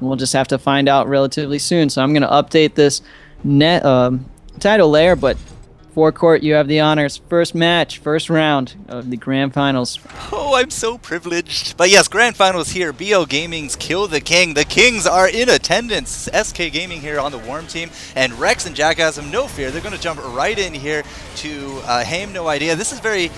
We'll just have to find out relatively soon. So I'm going to update this title layer, but Forecourt, you have the honors. First match, first round of the Grand Finals. Oh, I'm so privileged. But yes, Grand Finals here. BLGaming's Kill the King. The Kings are in attendance. SK Gaming here on the Warm team. And Rex and Jackasm, no fear. They're going to jump right in here to Haem, no idea. This is very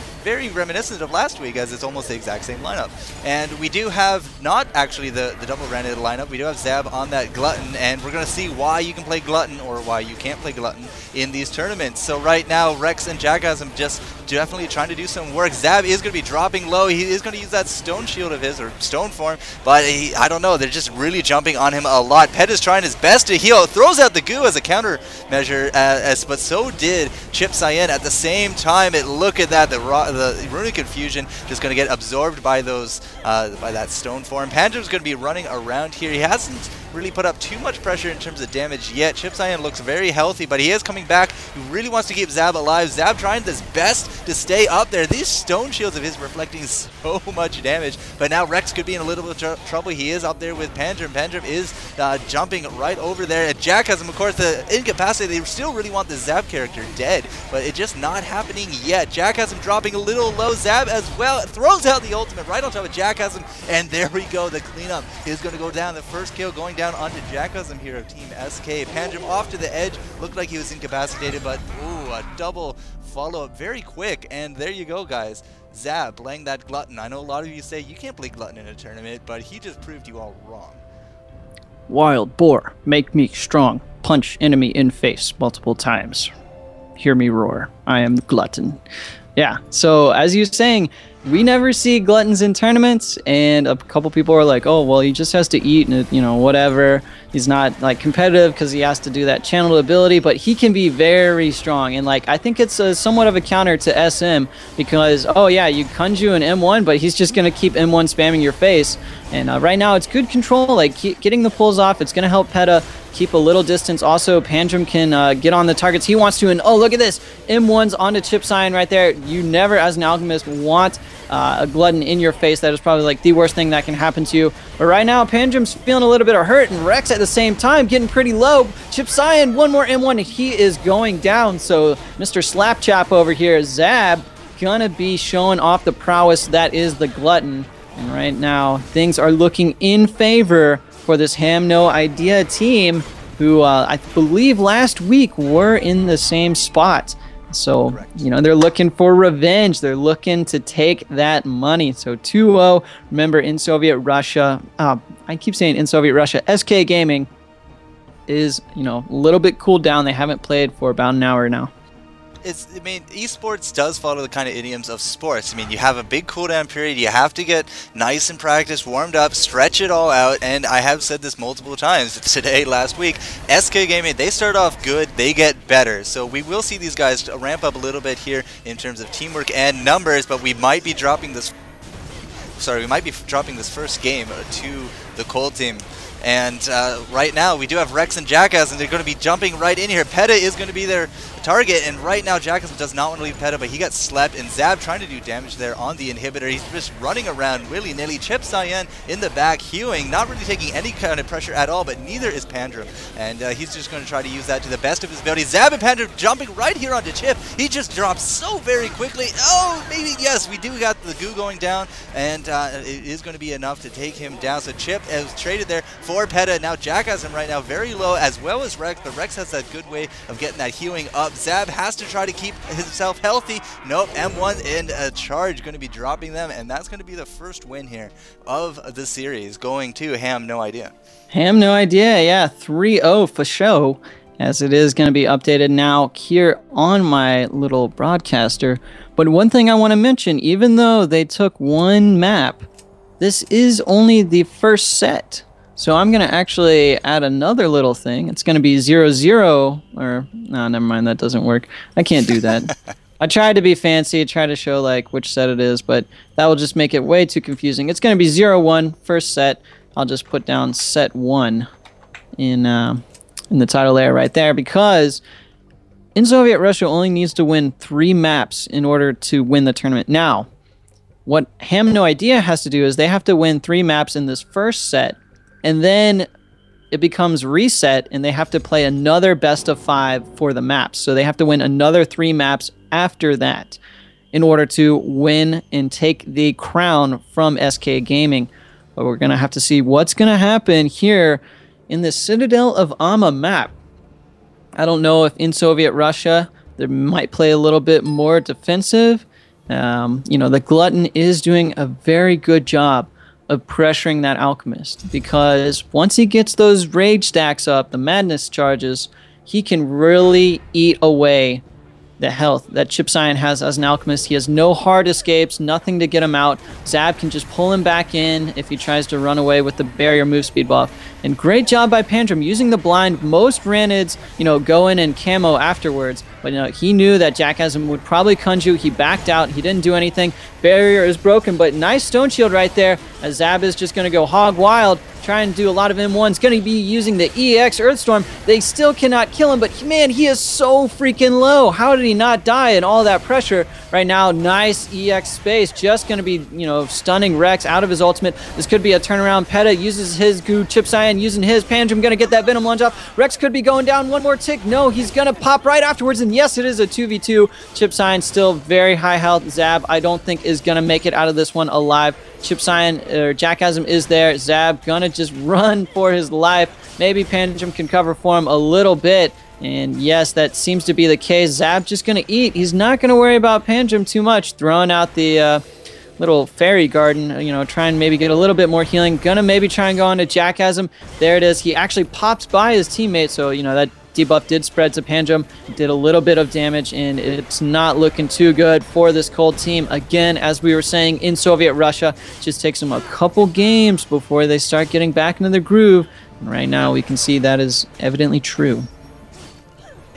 reminiscent of last week, as it's almost the exact same lineup. And we do have not actually the double-branded lineup. We do have Zab on that Glutton, and we're going to see why you can play Glutton or why you can't play Glutton in these tournaments. So right now, Rex and Jackasm just definitely trying to do some work. Zab is going to be dropping low. He is going to use that stone shield of his, or stone form, but I don't know. They're just really jumping on him a lot. Pet is trying his best to heal. Throws out the goo as a counter measure, but so did Chip Cyan at the same time. Look at that. The Runic Confusion just going to get absorbed by those by that stone form. Panjam's going to be running around here. He hasn't really put up too much pressure in terms of damage yet. Chip Cyan looks very healthy, but he is coming back. He really wants to keep Zab alive. Zab trying his best to stay up there. These stone shields of his reflecting so much damage, but now Rex could be in a little bit of trouble. He is up there with Panjam. Panjam is jumping right over there. And Jackasm, of course, the incapacity. They still really want the Zab character dead, but it's just not happening yet. Jackasm dropping a little low. Zab as well throws out the ultimate right on top of Jackasm, and there we go. The cleanup is going to go down. The first kill going down onto Jackasm here of Team SK. Panjam off to the edge. Looked like he was incapacitated, but ooh, a double follow-up very quick, and there you go, guys. Zab playing that Glutton. I know a lot of you say you can't play Glutton in a tournament, but he just proved you all wrong. Wild boar, make me strong. Punch enemy in face multiple times. Hear me roar. I am Glutton. Yeah, so as you were saying, we never see Gluttons in tournaments, and a couple people are like, oh, well, he just has to eat and, you know, whatever. He's not, like, competitive because he has to do that channeled ability, but he can be very strong. And, like, I think it's somewhat of a counter to SM because, oh, yeah, you Kunju an M1, but he's just going to keep M1 spamming your face. And right now it's good control, like, getting the pulls off. It's going to help Peta keep a little distance. Also, Panjam can get on the targets he wants to, and oh, look at this. M1's onto Chip Cyan right there. You never, as an Alchemist, want a Glutton in your face. That is probably like the worst thing that can happen to you. But right now, Panjam's feeling a little bit of hurt, and Rex at the same time getting pretty low. Chip Cyan, one more M1, and he is going down. So Mr. Slapchap over here, Zab, gonna be showing off the prowess that is the Glutton. And right now, things are looking in favor for this Haem No Idea team, who I believe last week were in the same spot. So, correct. You know, they're looking for revenge. They're looking to take that money. So 2-0, remember, in Soviet Russia, I keep saying in Soviet Russia, SK Gaming is, you know, a little bit cooled down. They haven't played for about an hour now. I mean, esports does follow the kind of idioms of sports. I mean, you have a big cooldown period. You have to get nice in practice, warmed up, stretch it all out. And I have said this multiple times today, last week. SK Gaming, they start off good, they get better. So we will see these guys ramp up a little bit here in terms of teamwork and numbers. But we might be dropping this. Sorry, we might be dropping this first game to the Cold team. And right now, we do have Rex and Jackass, and they're going to be jumping right in here. Peta is going to be their target, and right now, Jackass does not want to leave Peta, but he got slept, and Zab trying to do damage there on the inhibitor. He's just running around willy-nilly. Chip Cyan in the back, hewing, not really taking any kind of pressure at all, but neither is Panjam. And he's just going to try to use that to the best of his ability. Zab and Panjam jumping right here onto Chip. He just drops so very quickly. Oh, maybe, yes, we do got the goo going down, and it is going to be enough to take him down. So Chip is traded there for Peta. Now Jack has him right now very low, as well as Rex, but Rex has that good way of getting that hewing up. Zab has to try to keep himself healthy. Nope, M1 in a charge going to be dropping them, and that's going to be the first win here of the series, going to Haem No Idea. Haem No Idea, yeah, 3-0 for show, as it is going to be updated now here on my little broadcaster. But one thing I want to mention, even though they took one map, this is only the first set. So I'm going to actually add another little thing. It's going to be 0-0, or, no, never mind, that doesn't work. I can't do that. I tried to be fancy, try to show like which set it is, but that will just make it way too confusing. It's going to be 0-1, first set. I'll just put down set 1 in the title layer right there, because in Soviet Russia only needs to win 3 maps in order to win the tournament. Now, what Haem No Idea has to do is they have to win 3 maps in this first set, and then it becomes reset, and they have to play another best of 5 for the maps. So they have to win another 3 maps after that in order to win and take the crown from SK Gaming. But we're going to have to see what's going to happen here in the Citadel of Amma map. I don't know if in Soviet Russia they might play a little bit more defensive. You know, the Glutton is doing a very good job of pressuring that Alchemist, because once he gets those rage stacks up, the madness charges, he can really eat away the health that Chip Cyan has as an Alchemist. He has no hard escapes, nothing to get him out. Zab can just pull him back in if he tries to run away with the barrier move speed buff. And great job by Pandrum using the blind. Most Ranids, you know, go in and camo afterwards, but you know, he knew that Jackasm would probably Kunju. He backed out. He didn't do anything. Barrier is broken, but nice Stone Shield right there, as Zab is just going to go hog wild, trying to do a lot of M1s. Going to be using the EX Earthstorm. They still cannot kill him, but man, he is so freaking low. How did he not die in all that pressure right now? Nice EX space. Just going to be, you know, stunning Rex out of his ultimate. This could be a turnaround. Peta uses his goo. Chip Cyan using his. Pandrum going to get that Venom lunge off. Rex could be going down one more tick. No, he's going to pop right afterwards. And yes, it is a 2v2. Chip Cyan still very high health. Zab, I don't think, is going to make it out of this one alive. Chip Cyan, or Jackasm is there. Zab gonna just run for his life. Maybe Pandrum can cover for him a little bit. And yes, that seems to be the case. Zab just gonna eat. He's not gonna worry about Pandrum too much. Throwing out the little fairy garden, you know, try and maybe get a little bit more healing. Gonna maybe try and go on to Jackasm. There it is. He actually pops by his teammate, so you know that debuff did spread to Pandrum, did a little bit of damage, and it's not looking too good for this cold team. Again, as we were saying, in Soviet Russia, just takes them a couple games before they start getting back into the groove. And right now, we can see that is evidently true.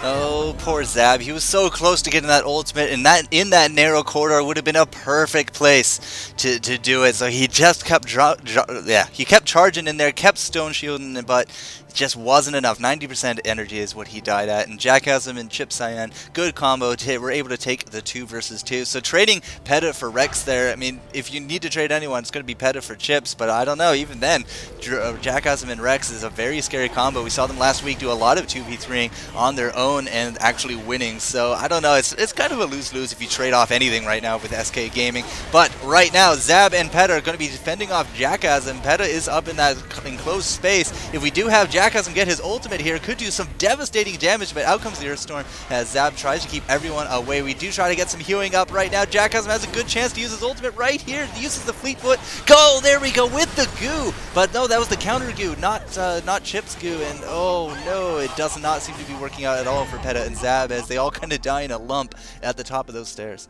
Oh, poor Zab. He was so close to getting that ultimate, and that in that narrow corridor would have been a perfect place to do it. So he just kept he kept charging in there, kept stone shielding, but it just wasn't enough. 90% energy is what he died at. And Jackasm and Chip Cyan, good combo. We're able to take the 2 versus 2. So trading Peta for Rex there, I mean, if you need to trade anyone, it's going to be Peta for Chips, but I don't know. Even then, Jackasm and Rex is a very scary combo. We saw them last week do a lot of 2v3ing on their own and actually winning. So I don't know. It's kind of a lose-lose if you trade off anything right now with SK Gaming. But right now, Zab and Peta are going to be defending off Jackasm. Peta is up in that enclosed space. If we do have Jackasm get his ultimate here, could do some devastating damage, but out comes the Earthstorm as Zab tries to keep everyone away. We do try to get some healing up right now. Jackasm has a good chance to use his ultimate right here. He uses the Fleetfoot. Go! There we go with the goo! But no, that was the counter goo, not Chip's goo, and oh no, it does not seem to be working out at all for Peta and Zab as they all kind of die in a lump at the top of those stairs.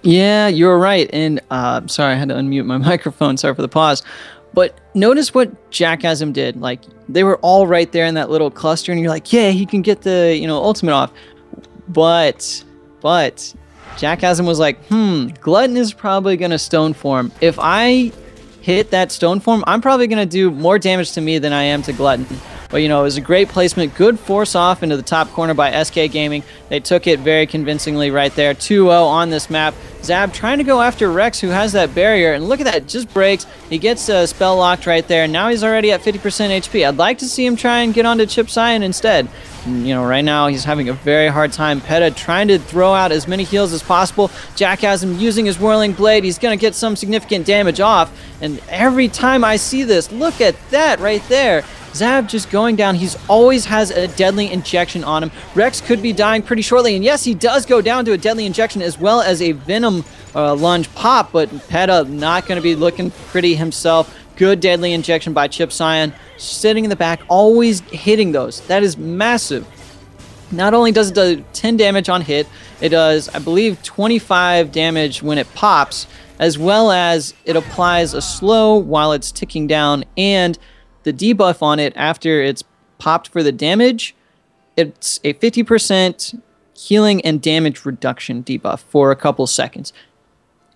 Yeah, you're right. And sorry, I had to unmute my microphone. Sorry for the pause. But notice what Jackasm did. Like, they were all right there in that little cluster, and you're like, yeah, he can get the, you know, ultimate off. But Jackasm was like, Glutton is probably going to stone form. If I hit that stone form, I'm probably going to do more damage to me than I am to Glutton. But, you know, it was a great placement. Good force off into the top corner by SK Gaming. They took it very convincingly right there. 2-0 on this map. Zab trying to go after Rex, who has that barrier. And look at that. Just breaks. He gets spell locked right there. Now he's already at 50% HP. I'd like to see him try and get onto Chip Cyan instead. And, you know, right now he's having a very hard time. Peta trying to throw out as many heals as possible. Jackasm using his Whirling Blade. He's going to get some significant damage off. And every time I see this, look at that right there. Zab just going down. He's always has a deadly injection on him. Rex could be dying pretty shortly, and yes, he does go down to a deadly injection as well as a Venom lunge pop, but Peta not going to be looking pretty himself. Good deadly injection by Chip Cyan, sitting in the back, always hitting those. That is massive. Not only does it do 10 damage on hit, it does, I believe, 25 damage when it pops, as well as it applies a slow while it's ticking down, and the debuff on it after it's popped for the damage, it's a 50% healing and damage reduction debuff for a couple seconds.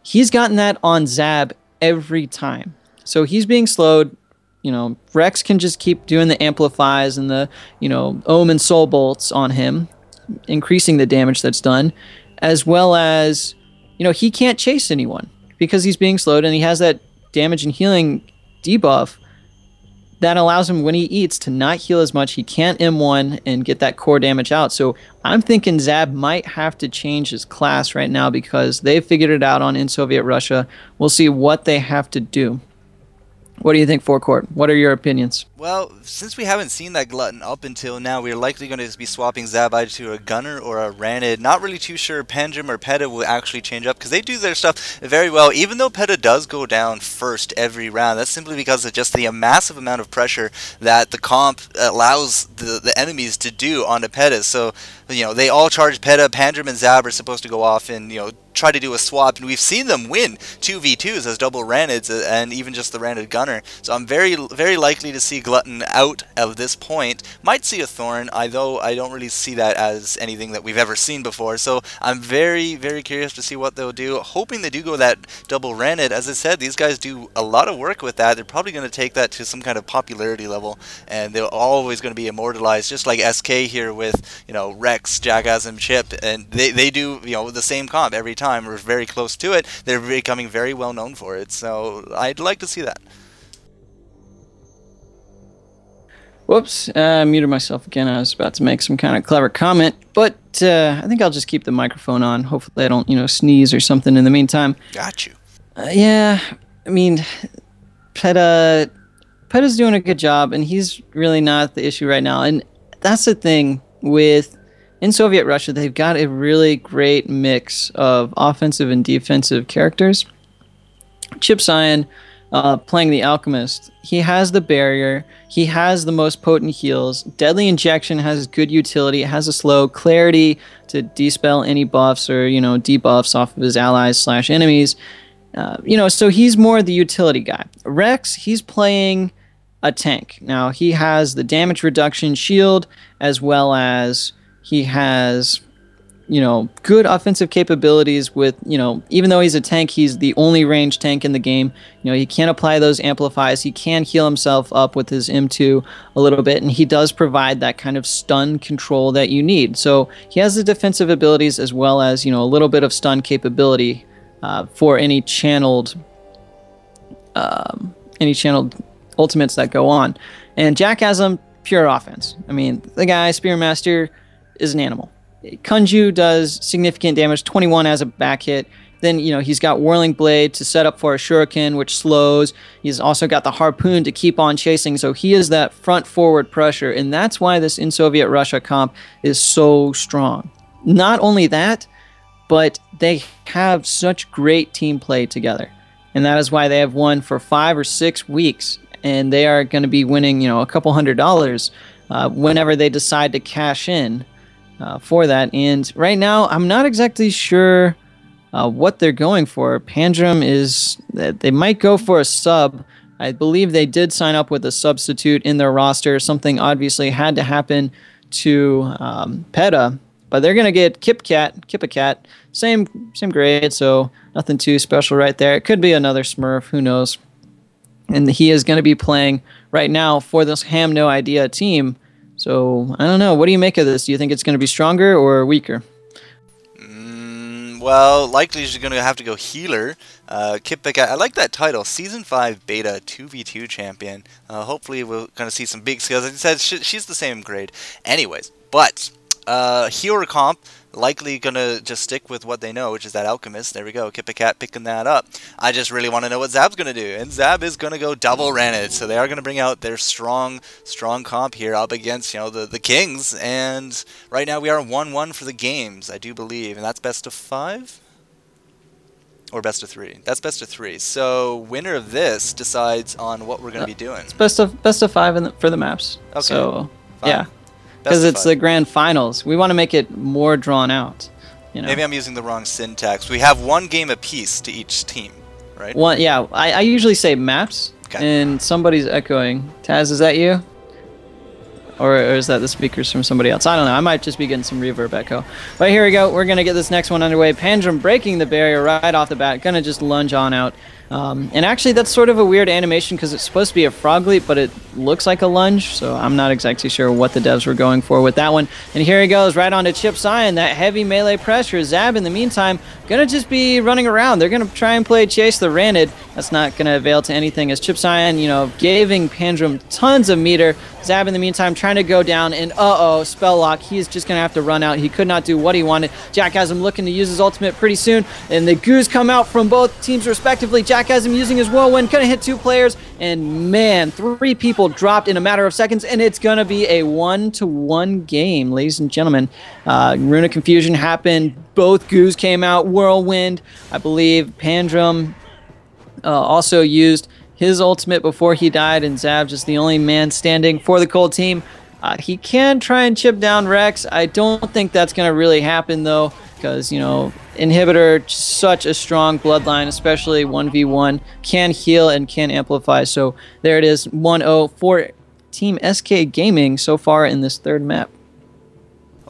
He's gotten that on Zab every time. So he's being slowed. You know, Rex can just keep doing the amplifies and the, you know, Ohm and Soul Bolts on him, increasing the damage that's done, as well as, you know, he can't chase anyone because he's being slowed and he has that damage and healing debuff. that allows him, when he eats, to not heal as much. He can't M1 and get that core damage out. So I'm thinking Zab might have to change his class right now because they've figured it out in Soviet Russia. We'll see what they have to do. What do you think, FourCourt? What are your opinions? Well, since we haven't seen that Glutton up until now, we're likely going to be swapping Zab either to a Gunner or a Ranid. Not really too sure Panjim or Peta will actually change up, because they do their stuff very well. Even though Peta does go down first every round, that's simply because of just the massive amount of pressure that the comp allows the enemies to do on the Peta. So, you know, they all charge Peta. Panjim and Zab are supposed to go off and, you know, try to do a swap, and we've seen them win 2v2s as double Ranids and even just the Ranid Gunner. So I'm very likely to see Glutton out of this point. Might see a Thorn, although I don't really see that as anything that we've ever seen before. So I'm very curious to see what they'll do. Hoping they do go that double Ranid. As I said, these guys do a lot of work with that. They're probably going to take that to some kind of popularity level, and they're always going to be immortalized, just like SK here with, you know, Rex, Jackassm, Chip, and they do, you know, the same comp every time. We're very close to it. They're becoming very well known for it, so I'd like to see that. Whoops, I muted myself again. I was about to make some kind of clever comment, but I think I'll just keep the microphone on. Hopefully I don't, you know, sneeze or something in the meantime. Got you. Yeah, I mean, Peta's doing a good job, and he's really not the issue right now. And that's the thing with, in Soviet Russia, they've got a really great mix of offensive and defensive characters. Chip Cyan, playing the Alchemist, he has the barrier, he has the most potent heals. Deadly Injection has good utility, it has a slow clarity to dispel any buffs or, you know, debuffs off of his allies / enemies. You know, so he's more the utility guy. Rex, he's playing a tank. Now, he has the damage reduction shield, as well as he has, you know, good offensive capabilities with, you know, even though he's a tank, he's the only ranged tank in the game. You know, he can apply those amplifies. He can heal himself up with his M2 a little bit, and he does provide that kind of stun control that you need. So he has the defensive abilities as well as, you know, a little bit of stun capability for any channeled ultimates that go on. And Jackassm, pure offense. I mean, the guy, Spearmaster, is an animal. Kunju does significant damage, 21 as a back hit. Then, you know, he's got Whirling Blade to set up for a Shuriken, which slows. He's also got the Harpoon to keep on chasing, so he is that front-forward pressure, and that's why this in Soviet Russia comp is so strong. Not only that, but they have such great team play together, and that is why they have won for 5 or 6 weeks, and they are going to be winning, you know, a couple $100 whenever they decide to cash in for that. And right now, I'm not exactly sure what they're going for. Panjim is that they might go for a sub. I believe they did sign up with a substitute in their roster. Something obviously had to happen to Peta, but they're gonna get Kippacat, same grade, so nothing too special right there. It could be another Smurf, who knows? And he is going to be playing right now for this Haem No Idea team. So, I don't know. What do you make of this? Do you think it's going to be stronger or weaker? Well, likely she's going to have to go healer. Kippacat, I like that title. Season 5 Beta 2v2 champion. Hopefully we'll kind of see some big skills. As I said, she's the same grade. Anyways, but healer comp, likely going to just stick with what they know, which is that Alchemist. There we go, Kippacat picking that up. I just really want to know what Zab's going to do, and Zab is going to go double Ranid, so they are going to bring out their strong comp here up against, you know, the Kings, and right now we are 1-1 for the games, I do believe, and that's best of 5? Or best of 3? That's best of 3, so winner of this decides on what we're going to be doing. It's best of 5 for the maps. Okay. So, fine. Yeah. Because it's the grand finals. We want to make it more drawn out. You know? Maybe I'm using the wrong syntax. We have 1 game apiece to each team, right? Yeah, I usually say maps, and somebody's echoing. Taz, is that you? Or is that the speakers from somebody else? I don't know. I might just be getting some reverb echo. But here we go. We're going to get this next one underway. Panjim breaking the barrier right off the bat. Going to just lunge on out. And actually, that's sort of a weird animation because it's supposed to be a frog leap, but it looks like a lunge. So I'm not exactly sure what the devs were going for with that one. And here he goes, right onto Chip Cyan. That heavy melee pressure. Zab, in the meantime, going to just be running around. They're going to try and play Chase the Ranid. That's not going to avail to anything as Chip Cyan, you know, giving Pandrum tons of meter. Zab, in the meantime, trying to go down, and spell lock. He is just going to have to run out. He could not do what he wanted. Jack has him looking to use his ultimate pretty soon, and the goos come out from both teams respectively. Jack has him using his whirlwind, going to hit 2 players, and man, 3 people dropped in a matter of seconds, and it's going to be a 1-to-1 game, ladies and gentlemen. Rune of Confusion happened. Both goos came out. Whirlwind, I believe. Pandrum also used his ultimate before he died, and Zab just the only man standing for the Cold team. He can try and chip down Rex. I don't think that's going to really happen, though, because, you know, Inhibitor, such a strong bloodline, especially 1v1, can heal and can amplify. So there it is, 1-0 for Team SK Gaming so far in this 3rd map.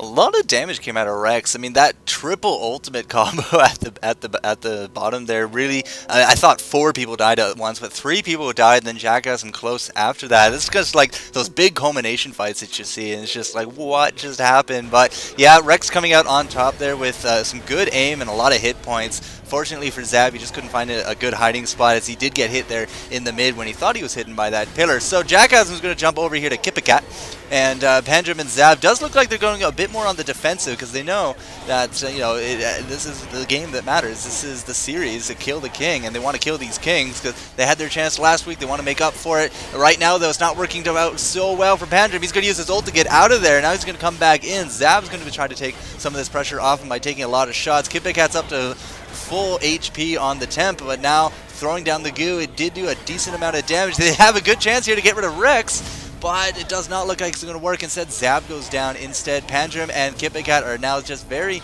A lot of damage came out of Rex. I mean, that triple ultimate combo at the bottom there really. I thought 4 people died at once, but 3 people died. And then Jack has him close after that. It's just like those big culmination fights that you see, and it's just like, what just happened? But yeah, Rex coming out on top there with some good aim and a lot of hit points. Fortunately for Zab, he just couldn't find a good hiding spot, as he did get hit there in the mid when he thought he was hidden by that pillar. So Jackhasm's going to jump over here to Kipicat, and Pandrum and Zab does look like they're going a bit more on the defensive, because they know that you know, this is the game that matters. This is the series to kill the king, and they want to kill these kings because they had their chance last week. They want to make up for it. Right now, though, it's not working out so well for Pandrum. He's going to use his ult to get out of there. Now he's going to come back in. Zab's going to try to take some of this pressure off him by taking a lot of shots. Kipicat's up to full HP on the temp, but now throwing down the goo, it did do a decent amount of damage. They have a good chance here to get rid of Rex, but it does not look like it's going to work. Instead, Zab goes down. Instead, Pandrum and Kipicat are now just very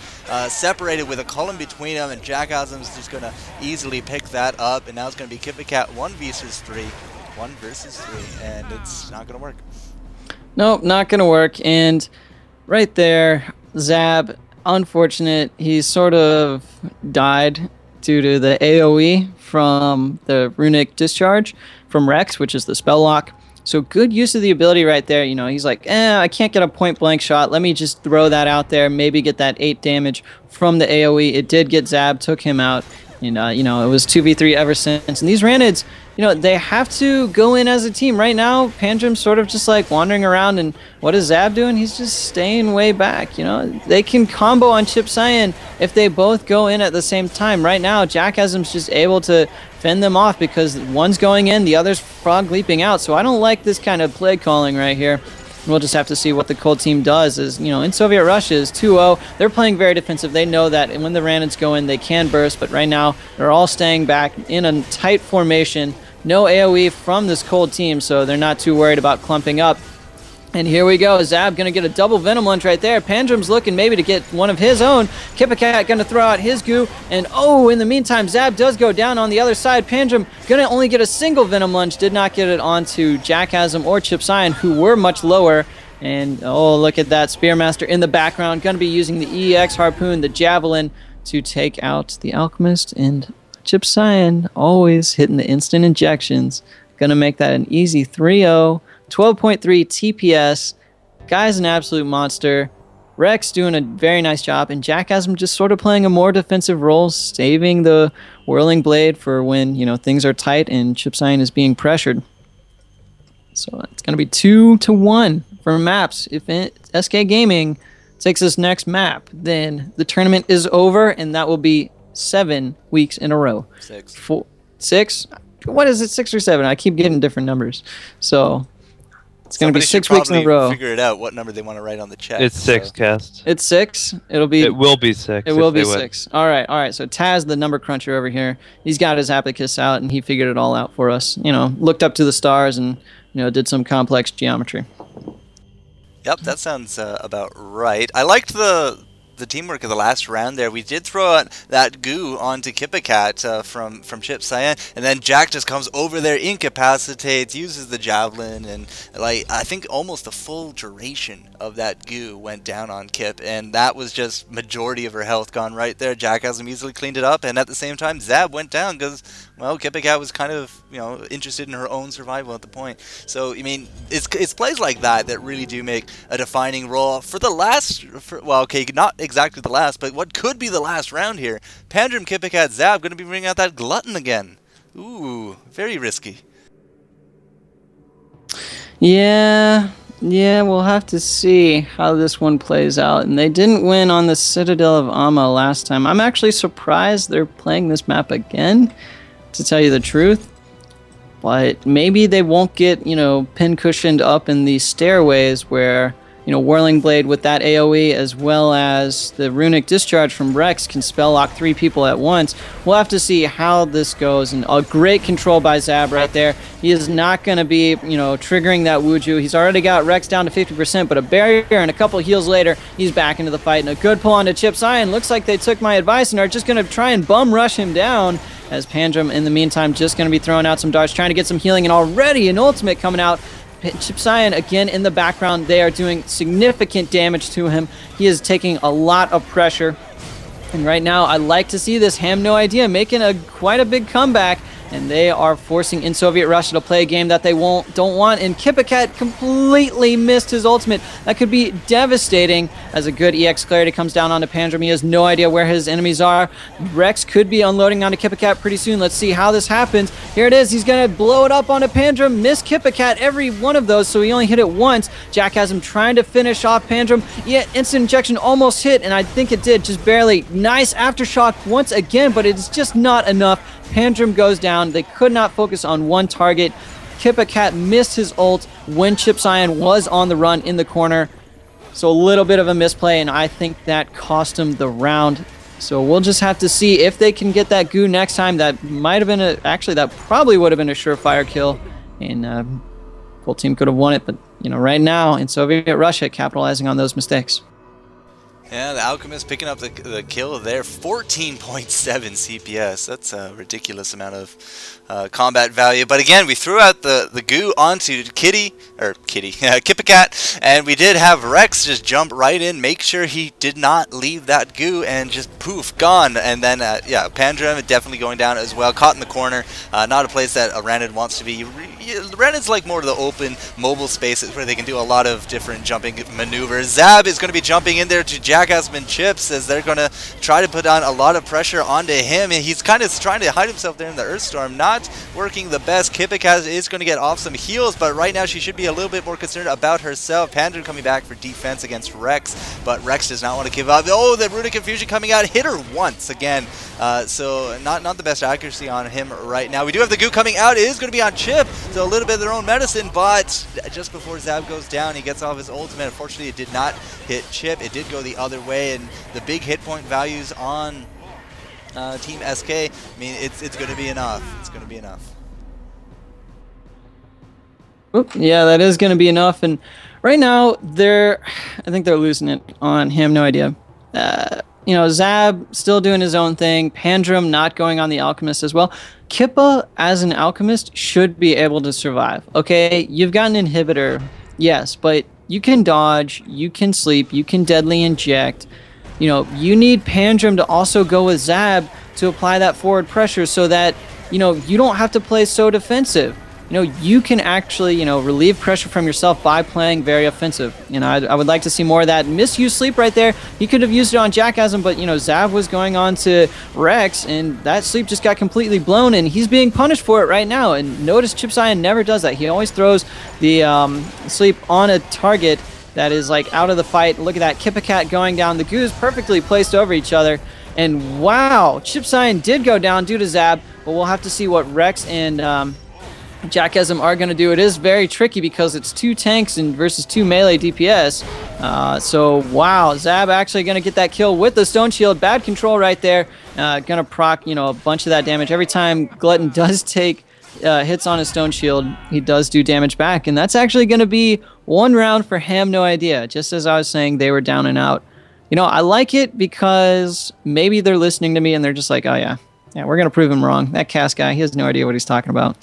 separated with a column between them, and Jackhasm is just going to easily pick that up, and now it's going to be Kipicat 1 versus 3, and it's not going to work. Nope, not going to work. And right there, Zab, unfortunate, he sort of died due to the AoE from the runic discharge from Rex, which is the spell lock. So good use of the ability right there. You know, he's like, I can't get a point blank shot. Let me just throw that out there, maybe get that 8 damage from the AoE. It did get Zab, took him out. And, you know, it was 2v3 ever since. And these Ranids, you know, they have to go in as a team. Right now, Pandrum's sort of just like wandering around, and what is Zab doing? He's just staying way back, you know. They can combo on Chip Cyan if they both go in at the same time. Right now, Jackhasm's just able to fend them off because one's going in, the other's frog leaping out. So I don't like this kind of play calling right here. We'll just have to see what the Cold team does. Is, you know, in Soviet Russia is 2-0. They're playing very defensive. They know that when the Ranids go in, they can burst. But right now, they're all staying back in a tight formation. No AoE from this Cold team, so they're not too worried about clumping up. And here we go. Zab going to get a double Venom Lunge right there. Pandrum's looking maybe to get one of his own. Kipicat going to throw out his goo. And in the meantime, Zab does go down on the other side. Pandrum going to only get a single Venom Lunge. Did not get it onto Jackhasm or Chip Cyan, who were much lower. And look at that. Spearmaster in the background. Going to be using the EX Harpoon, the Javelin, to take out the Alchemist. And Chip Cyan always hitting the instant injections. Going to make that an easy 3-0. 12.3 TPS. Guy's an absolute monster. Rex doing a very nice job, and Jackhasm just sort of playing a more defensive role, saving the Whirling Blade for when, you know, things are tight and Chip Cyan is being pressured. So it's going to be 2-1 for maps. If SK Gaming takes this next map, then the tournament is over, and that will be 7 weeks in a row. 6. 6? What is it, 6 or 7? I keep getting different numbers. So it's going to be 6 weeks in a row. Figure it out what number they want to write on the chat. It's 6, Kast. It's 6. It will be 6. It will be 6. All right. So Taz, the number cruncher over here, he's got his abacus out and he figured it all out for us. You know, looked up to the stars and, you know, did some complex geometry. Yep, that sounds about right. I liked the teamwork of the last round there. We did throw out that goo onto Kipicat from Chip Cyan, and then Jack just comes over there, incapacitates, uses the javelin, and like I think almost the full duration of that goo went down on Kip, and that was just majority of her health gone right there. Jack has him easily cleaned it up, and at the same time Zab went down because, well, Kippacat was kind of, you know, interested in her own survival at the point. So, I mean, it's plays like that that really do make a defining role for the last, well, okay, not exactly the last, but what could be the last round here. Pandrum, Kippacat, Zab going to be bringing out that Glutton again. Ooh, very risky. Yeah, we'll have to see how this one plays out. And they didn't win on the Citadel of Amma last time. I'm actually surprised they're playing this map again, to tell you the truth. But maybe they won't get, you know, pin-cushioned up in these stairways where, you know, Whirling Blade with that AoE as well as the Runic Discharge from Rex can spell lock 3 people at once. We'll have to see how this goes. And a great control by Zab right there. He is not going to be, you know, triggering that Wuju. He's already got Rex down to 50%, but a barrier and a couple heals later, he's back into the fight. And a good pull onto Chip Cyan. Looks like they took my advice and are just going to try and bum rush him down. As Pandrum, in the meantime, just going to be throwing out some darts, trying to get some healing, and already an ultimate coming out. Chip Cyan, again, in the background, they are doing significant damage to him. He is taking a lot of pressure. And right now, I like to see this Haem No Idea making quite a big comeback. And they are forcing in Soviet Russia to play a game that they don't want. And Kippacat completely missed his ultimate. That could be devastating as a good EX clarity comes down onto Pandrum. He has no idea where his enemies are. Rex could be unloading onto Kippacat pretty soon. Let's see how this happens. Here it is. He's going to blow it up onto Pandrum. Miss Kippacat every one of those, so he only hit it once. Jack has him trying to finish off Pandrum. Yeah, instant injection almost hit, and I think it did, just barely. Nice aftershock once again, but it's just not enough. Pandrum goes down. They could not focus on one target. Kippacat missed his ult when Chip Cyan was on the run in the corner. So a little bit of a misplay, and I think that cost him the round. So we'll just have to see if they can get that goo next time. That might have been actually, that probably would have been a surefire kill. And full team could have won it. But, you know, right now in Soviet Russia, capitalizing on those mistakes. Yeah, the Alchemist picking up the kill there. 14.7 CPS. That's a ridiculous amount of combat value. But again, we threw out the goo onto Kippacat, and we did have Rex just jump right in, make sure he did not leave that goo, and just poof, gone. And then, yeah, Pandrum definitely going down as well. Caught in the corner. Not a place that Ranid wants to be. Ranid's like more to the open mobile spaces where they can do a lot of different jumping maneuvers. Zab is going to be jumping in there to Jackass and Chips as they're going to try to put on a lot of pressure onto him. And he's kind of trying to hide himself there in the Earthstorm. Not working the best. Kippacat is going to get off some heals, but right now she should be a little bit more concerned about herself. Pandrum coming back for defense against Rex, but Rex does not want to give up. Oh, the Runic Confusion coming out. Hit her once again. So not the best accuracy on him right now. We do have the goo coming out. It is going to be on Chip. So a little bit of their own medicine, but just before Zab goes down, he gets off his ultimate. Unfortunately, it did not hit Chip. It did go the other way, and the big hit point values on Team SK, I mean, it's going to be enough. It's going to be enough. Oop, yeah, that is going to be enough. And right now, I think they're losing it on Haem No Idea. You know, Zab still doing his own thing. Pandrum not going on the Alchemist as well. Kippa, as an Alchemist, should be able to survive. Okay, you've got an inhibitor, yes, but you can dodge, you can sleep, you can deadly inject. You know, you need Pandrum to also go with Zab to apply that forward pressure so that, you know, you don't have to play so defensive. You know, you can actually, you know, relieve pressure from yourself by playing very offensive. You know, I would like to see more of that. Misuse sleep right there. He could have used it on Jackasm, but, you know, Zab was going on to Rex, and that sleep just got completely blown, and he's being punished for it right now. And notice Chip Cyan never does that. He always throws the sleep on a target that is, like, out of the fight. Look at that. Kippacat going down. The goos perfectly placed over each other. And, wow, Chip Cyan did go down due to Zab, but we'll have to see what Rex and Jackasm are going to do. It is very tricky because it's 2 tanks versus 2 melee DPS. So, wow, Zab actually going to get that kill with the Stone Shield. Bad control right there. Going to proc, you know, a bunch of that damage. Every time Glutton does take hits on his Stone Shield, he does do damage back. And that's actually going to be 1 round for Haem No Idea. Just as I was saying, they were down and out. You know, I like it because maybe they're listening to me and they're just like, oh, yeah, we're going to prove him wrong. That Kast guy, he has no idea what he's talking about.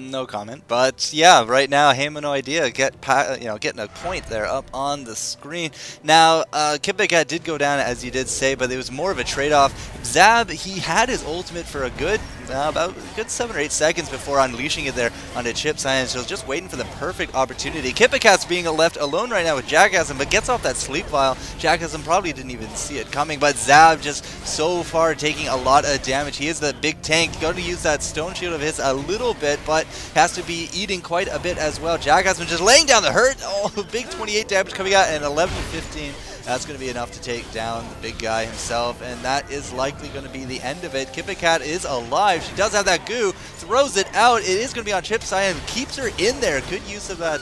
No comment. But yeah, right now, Haem no idea. Getting a point there up on the screen. Now, Kippicat did go down, as you did say, but it was more of a trade-off. Zab, he had his ultimate for a good, about a good 7 or 8 seconds before unleashing it there onto Chip Science. So just waiting for the perfect opportunity. Kippicat's being left alone right now with Jackasm, but gets off that sleep vial. Jackasm probably didn't even see it coming, but Zab just so far taking a lot of damage. He is the big tank. Going to use that stone shield of his a little bit, but has to be eating quite a bit as well. Jackasm just laying down the hurt. Oh, big 28 damage coming out, and 11-15. That's going to be enough to take down the big guy himself, and that is likely going to be the end of it. Kippicat is alive. She does have that goo, throws it out. It is going to be on Chip Cyan, keeps her in there. Good use of that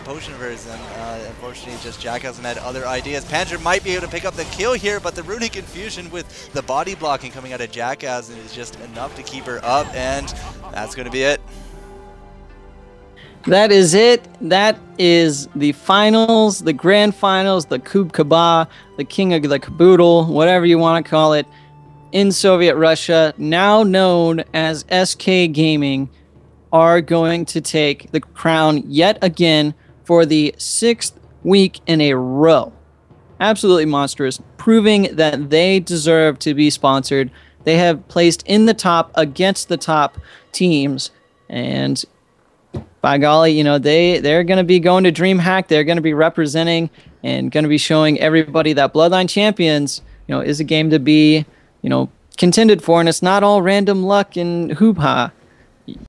potion of hers, and unfortunately just Jackasm had other ideas. Panzer might be able to pick up the kill here, but the runic infusion with the body blocking coming out of Jackasm is just enough to keep her up, and that's going to be it. That is it. That is the finals, the grand finals, the Kub Kaba, the king of the caboodle, whatever you want to call it, in Soviet Russia, now known as SK Gaming, are going to take the crown yet again for the 6th week in a row. Absolutely monstrous, proving that they deserve to be sponsored. They have placed in the top against the top teams, and by golly, you know, they're going to be going to DreamHack. They're going to be representing and going to be showing everybody that Bloodline Champions, you know, is a game to be, you know, contended for, and it's not all random luck and hoop-ha.